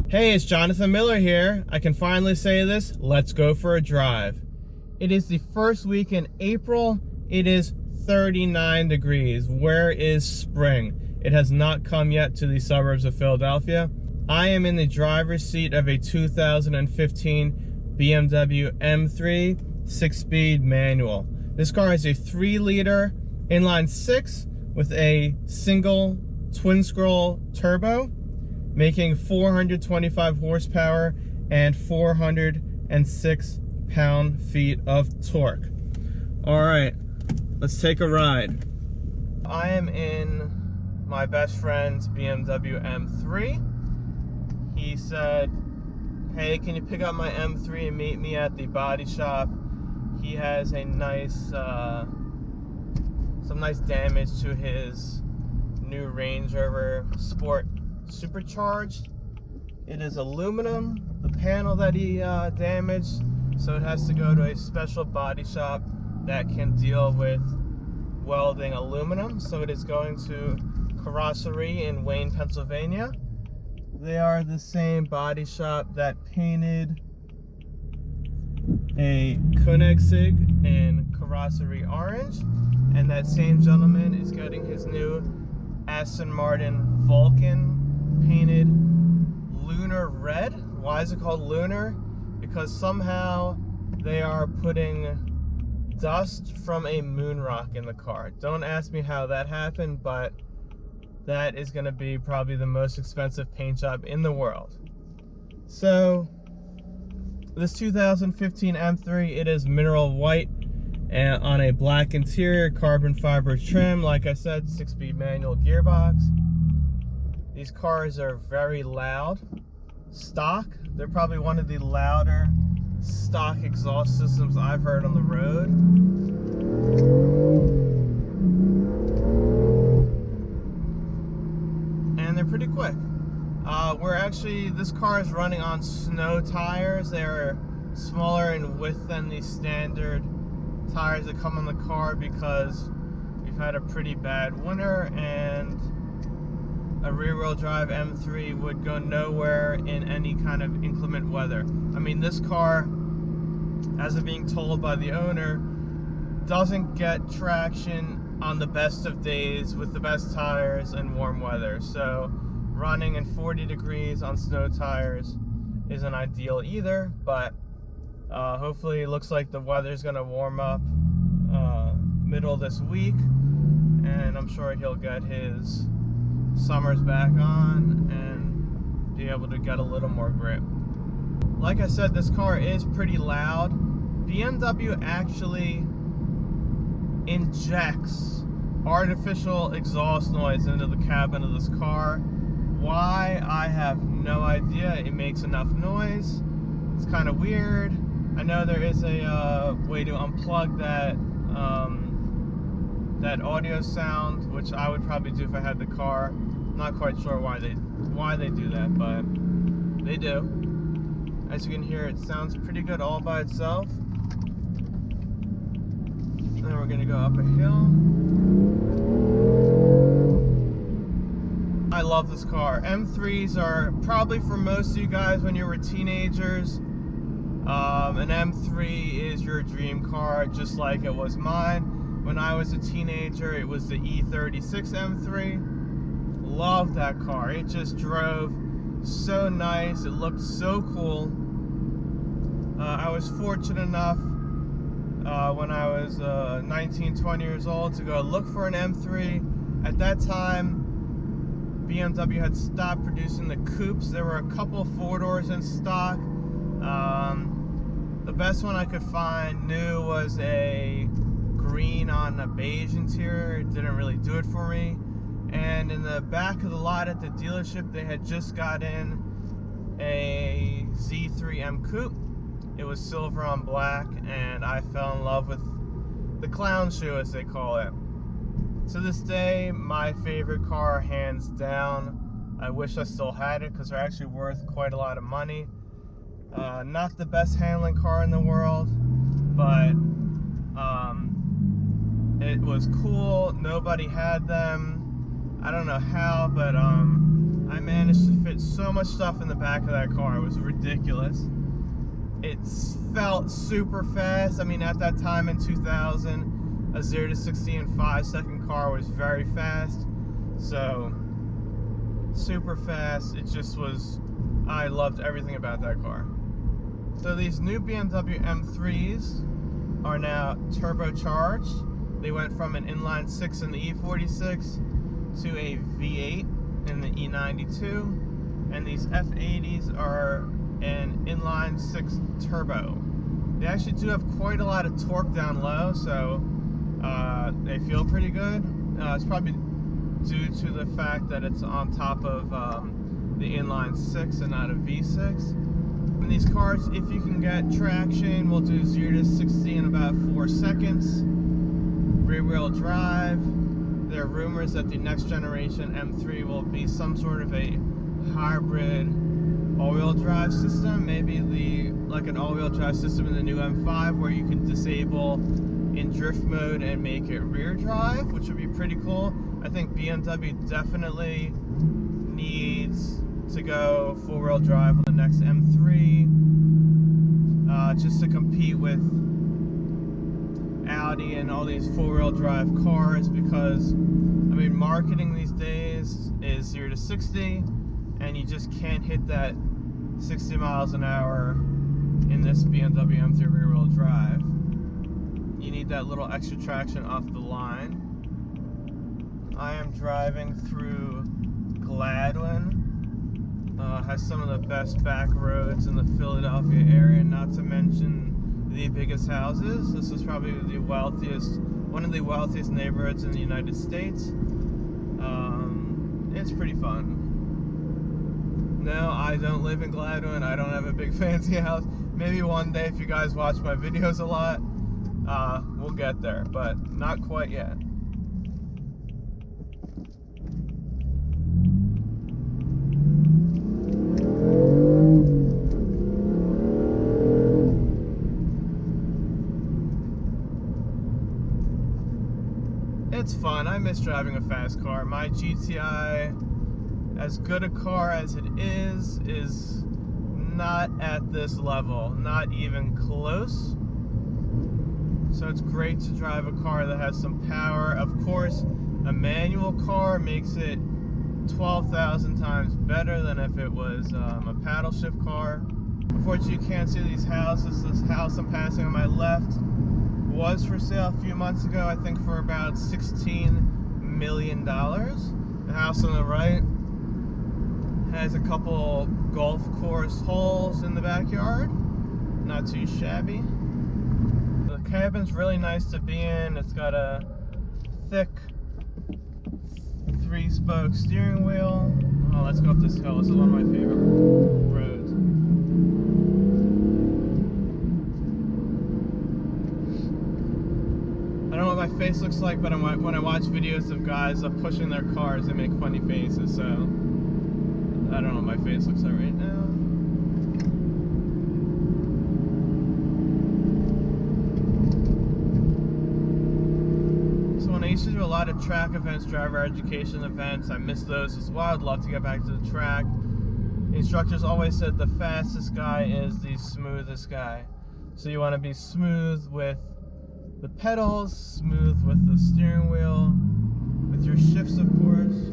Hey, it's Jonathan Miller here. I can finally say this, let's go for a drive. It is the first week in April. It is 39 degrees. Where is spring? It has not come yet to the suburbs of Philadelphia. I am in the driver's seat of a 2015 BMW M3 6-speed manual. This car is a 3-liter inline 6 with a single twin-scroll turbo, making 425 horsepower and 406 pound-feet of torque. All right, let's take a ride. I am in my best friend's BMW M3. He said, hey, can you pick up my M3 and meet me at the body shop? He has a nice, some nice damage to his new Range Rover Sport Supercharged. It is aluminum, the panel that he damaged, so it has to go to a special body shop that can deal with welding aluminum. So it is going to Carrosserie in Wayne, Pennsylvania. They are the same body shop that painted a Koenigsegg in Carrosserie orange, and that same gentleman is getting his new Aston Martin Vulcan painted lunar red. Why is it called lunar? Because somehow they are putting dust from a moon rock in the car. Don't ask me how that happened, but that is going to be probably the most expensive paint job in the world. So this 2015 M3, it is mineral white and on a black interior, carbon fiber trim. Like I said, 6-speed manual gearbox. These cars are very loud. Stock, they're probably one of the louder stock exhaust systems I've heard on the road. And they're pretty quick. This car is running on snow tires. They're smaller in width than the standard tires that come on the car because we've had a pretty bad winter, and a rear-wheel drive M3 would go nowhere in any kind of inclement weather. I mean, this car, as of being told by the owner, doesn't get traction on the best of days with the best tires and warm weather. So running in 40 degrees on snow tires isn't ideal either, but hopefully it looks like the weather's gonna warm up middle of this week, and I'm sure he'll get his summers back on and be able to get a little more grip. Like I said, this car is pretty loud. BMW actually injects artificial exhaust noise into the cabin of this car. Why? I have no idea. It makes enough noise. It's kind of weird. I know there is a way to unplug that that audio sound, which I would probably do if I had the car. I'm not quite sure why they do that, but they do. As you can hear, it sounds pretty good all by itself. Then we're gonna go up a hill. I love this car. M3s are probably for most of you guys when you were teenagers. An M3 is your dream car, just like it was mine. When I was a teenager, it was the E36 M3. Loved that car. It just drove so nice. It looked so cool. I was fortunate enough when I was 19, 20 years old to go look for an M3. At that time, BMW had stopped producing the coupes. There were a couple 4-doors in stock. The best one I could find new was a green on a beige interior. It didn't really do it for me. And in the back of the lot at the dealership, they had just got in a Z3M coupe. It was silver on black, and I fell in love with the clown shoe, as they call it. To this day, my favorite car, hands down. I wish I still had it because they're actually worth quite a lot of money. Not the best handling car in the world, but it was cool. Nobody had them. I don't know how, but I managed to fit fit so much stuff in the back of that car. It was ridiculous. It felt super fast. I mean, at that time in 2000, a 0 to 60 in 5-second car was very fast. So, super fast. It just was, I loved everything about that car. So these new BMW M3s are now turbocharged. They went from an inline 6 in the E46 to a V8 in the E92. And these F80s are an inline 6 turbo. They actually do have quite a lot of torque down low, so they feel pretty good. It's probably due to the fact that it's on top of the inline 6 and not a V6. And these cars, if you can get traction, will do 0 to 60 in about 4 seconds. Rear-wheel drive. There are rumors that the next generation M3 will be some sort of a hybrid all-wheel drive system, maybe like an all-wheel drive system in the new M5 where you can disable in drift mode and make it rear drive, which would be pretty cool. I think BMW definitely needs to go four-wheel drive on the next M3 just to compete with Audi and all these four-wheel drive cars, because I mean, marketing these days is 0 to 60 and you just can't hit that 60 miles an hour in this BMW M3 rear-wheel drive. You need that little extra traction off the line. I am driving through Gladwin. Has some of the best back roads in the Philadelphia area, not to mention the biggest houses. This is probably the wealthiest, one of the wealthiest neighborhoods in the United States. It's pretty fun. No, I don't live in Gladwin. I don't have a big fancy house. Maybe one day, if you guys watch my videos a lot, we'll get there, but not quite yet. It's fun. I miss driving a fast car. My GTI, as good a car as it is not at this level, not even close. So it's great to drive a car that has some power. Of course, a manual car makes it 12,000 times better than if it was a paddle shift car. Unfortunately, you can't see these houses. This house I'm passing on my left was for sale a few months ago, I think for about $16 million. The house on the right has a couple golf course holes in the backyard. Not too shabby. The cabin's really nice to be in. It's got a thick 3-spoke steering wheel. Oh, let's go up this hill. This is one of my favorite roads. I don't know what my face looks like, but when I watch videos of guys pushing their cars, they make funny faces, so I don't know what my face looks like right now. So when I used to do a lot of track events, driver education events, I miss those as well. I'd love to get back to the track. The instructors always said the fastest guy is the smoothest guy. So you want to be smooth with the pedals, smooth with the steering wheel, with your shifts, of course.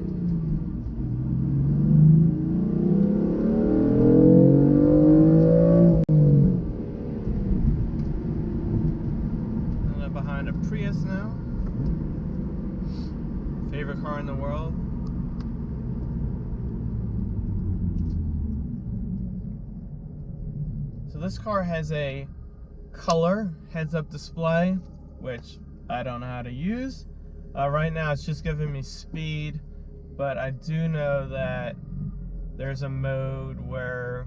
And I'm behind a Prius now. Favorite car in the world. So this car has a color heads-up display, which I don't know how to use. Right now it's just giving me speed, but I do know that there's a mode where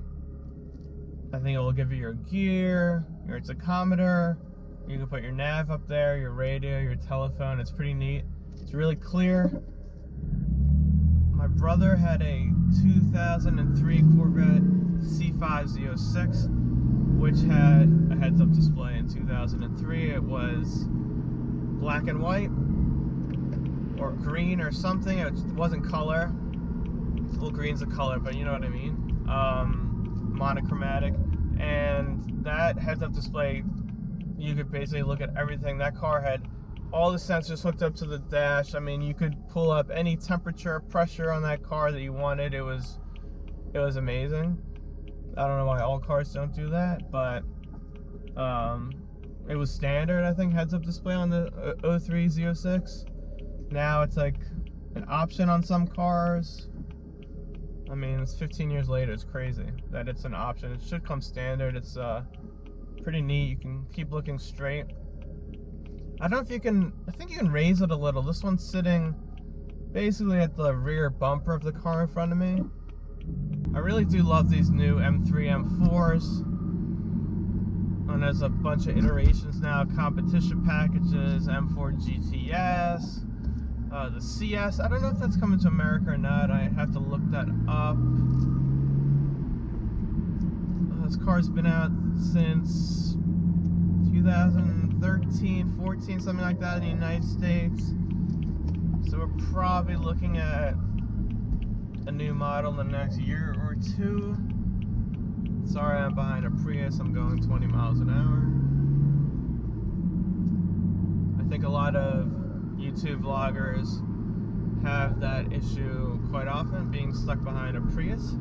I think it will give you your gear, your tachometer, you can put your nav up there, your radio, your telephone. It's pretty neat. It's really clear. My brother had a 2003 Corvette C5Z06, which had a heads-up display in 2003. It was black and white or green or something. It wasn't color. well, green's a color, but you know what I mean. Monochromatic, and that heads-up display, you could basically look at everything. That car had all the sensors hooked up to the dash. I mean, you could pull up any temperature, pressure on that car that you wanted. It was amazing. I don't know why all cars don't do that, but it was standard, I think, heads-up display on the 03 Z06. Now it's like an option on some cars. I mean, it's 15 years later. It's crazy that it's an option. It should come standard. It's pretty neat. You can keep looking straight. I don't know if you can, I think you can raise it a little. This one's sitting basically at the rear bumper of the car in front of me. I really do love these new M3, M4s. And there's a bunch of iterations now, competition packages, M4 GTS, the CS. I don't know if that's coming to America or not. I have to look that up. This car's been out since 2013, 14, something like that in the United States. So we're probably looking at a new model in the next year or two. Sorry, I'm behind a Prius. I'm going 20 miles an hour. I think a lot of YouTube vloggers have that issue quite often, being stuck behind a Prius.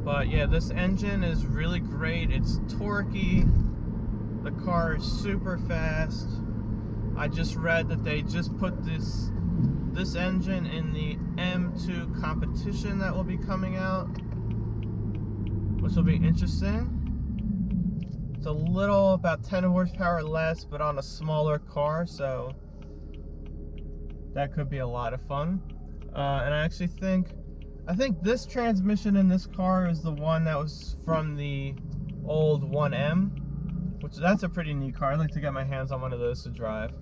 But yeah, this engine is really great. It's torquey. The car is super fast. I just read that they just put this engine in the M2 competition that will be coming out, which will be interesting. It's a little, about 10 horsepower less, but on a smaller car, so that could be a lot of fun. And I actually think this transmission in this car is the one that was from the old 1M, which that's a pretty neat car. I'd like to get my hands on one of those to drive.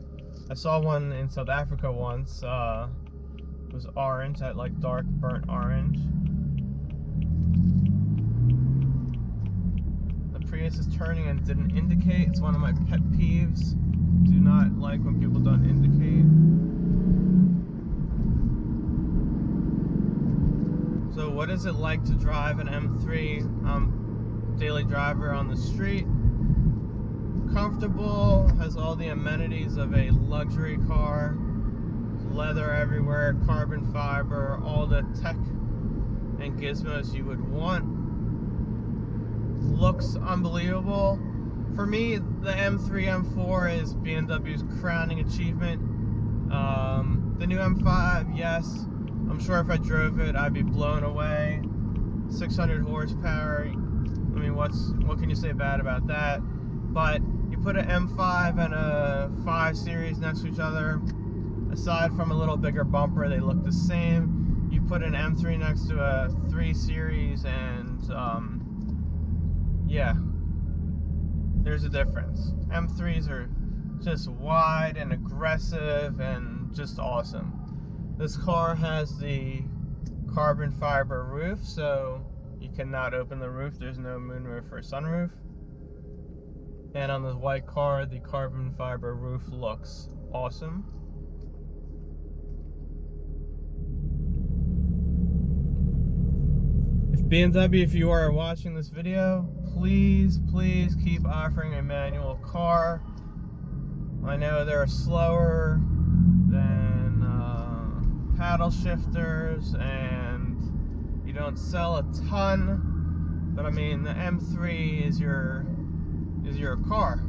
I saw one in South Africa once. It was orange, that like dark burnt orange. The Prius is turning and didn't indicate. It's one of my pet peeves. Do not like when people don't indicate. So what is it like to drive an M3? Daily driver on the street. Comfortable, has all the amenities of a luxury car. Leather everywhere, carbon fiber, all the tech and gizmos you would want. Looks unbelievable. For me, the M3, M4 is BMW's crowning achievement. The new M5, yes, I'm sure if I drove it, I'd be blown away. 600 horsepower. I mean, what can you say bad about that? But you put an M5 and a 5 Series next to each other, aside from a little bigger bumper, they look the same. You put an M3 next to a 3 Series and yeah, there's a difference. M3s are just wide and aggressive and just awesome. This car has the carbon fiber roof, so you cannot open the roof. There's no moonroof or sunroof. And on this white car, the carbon fiber roof looks awesome. BMW, if you are watching this video, please keep offering a manual car. I know they're slower than paddle shifters, and you don't sell a ton, but I mean, the M3 is your car.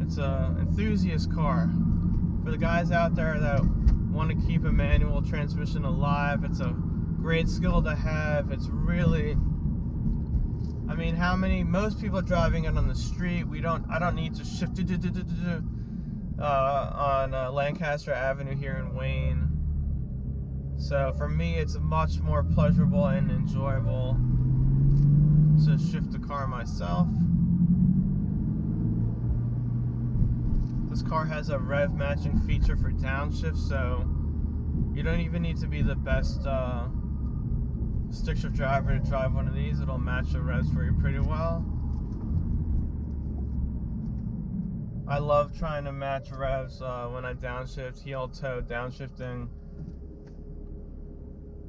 It's an enthusiast car. For the guys out there that want to keep a manual transmission alive, it's a great skill to have. It's really, I mean, most people are driving it on the street. I don't need to shift on Lancaster Avenue here in Wayne. So for me, it's much more pleasurable and enjoyable to shift the car myself. This car has a rev matching feature for downshift, so you don't even need to be the best stick shift driver to drive one of these. It'll match the revs for you pretty well. I love trying to match revs when I downshift, heel toe downshifting.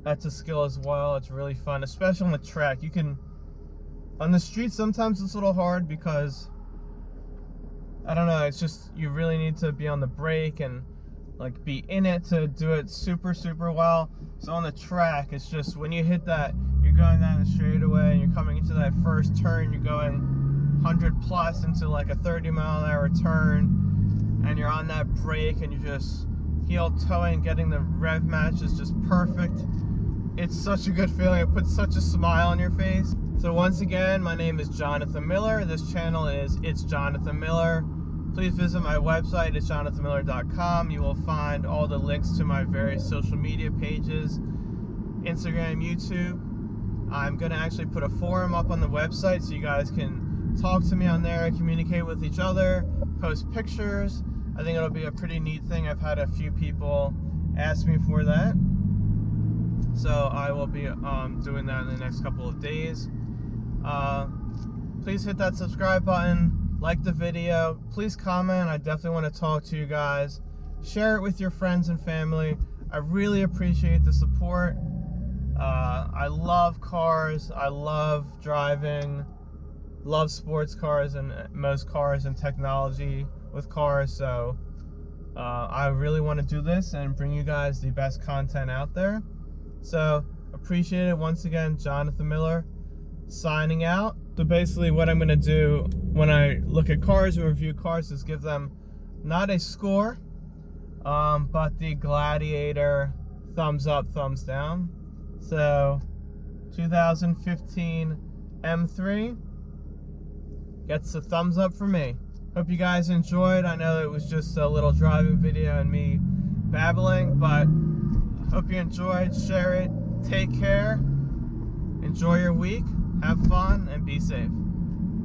That's a skill as well. It's really fun, especially on the track. You can, on the street sometimes it's a little hard because, I don't know, it's just, you really need to be on the brake and like be in it to do it super well. So on the track, it's just when you hit that, you're going down the straightaway and you're coming into that first turn, you're going 100 plus into like a 30-mile-an-hour turn, and you're on that brake and you're just heel toeing, getting the rev match is just perfect. It's such a good feeling. It puts such a smile on your face. So once again, my name is Jonathan Miller. This channel is It's Jonathan Miller. Please visit my website, it's jonathanmiller.com. You will find all the links to my various social media pages, Instagram, YouTube. I'm going to actually put a forum up on the website so you guys can talk to me on there, communicate with each other, post pictures. I think it'll be a pretty neat thing. I've had a few people ask me for that. So I will be doing that in the next couple of days. Please hit that subscribe button. Like the video, please comment. I definitely want to talk to you guys. Share it with your friends and family. I really appreciate the support. I love cars. I love driving. Love sports cars and most cars and technology with cars. So I really want to do this and bring you guys the best content out there. So appreciate it. Once again, Jonathan Miller signing out. So basically what I'm going to do when I look at cars and review cars is give them not a score, but the Gladiator thumbs up, thumbs down. So 2015 M3 gets a thumbs up for me. Hope you guys enjoyed. I know it was just a little driving video and me babbling, but hope you enjoyed. Share it. Take care. Enjoy your week. Have fun and be safe.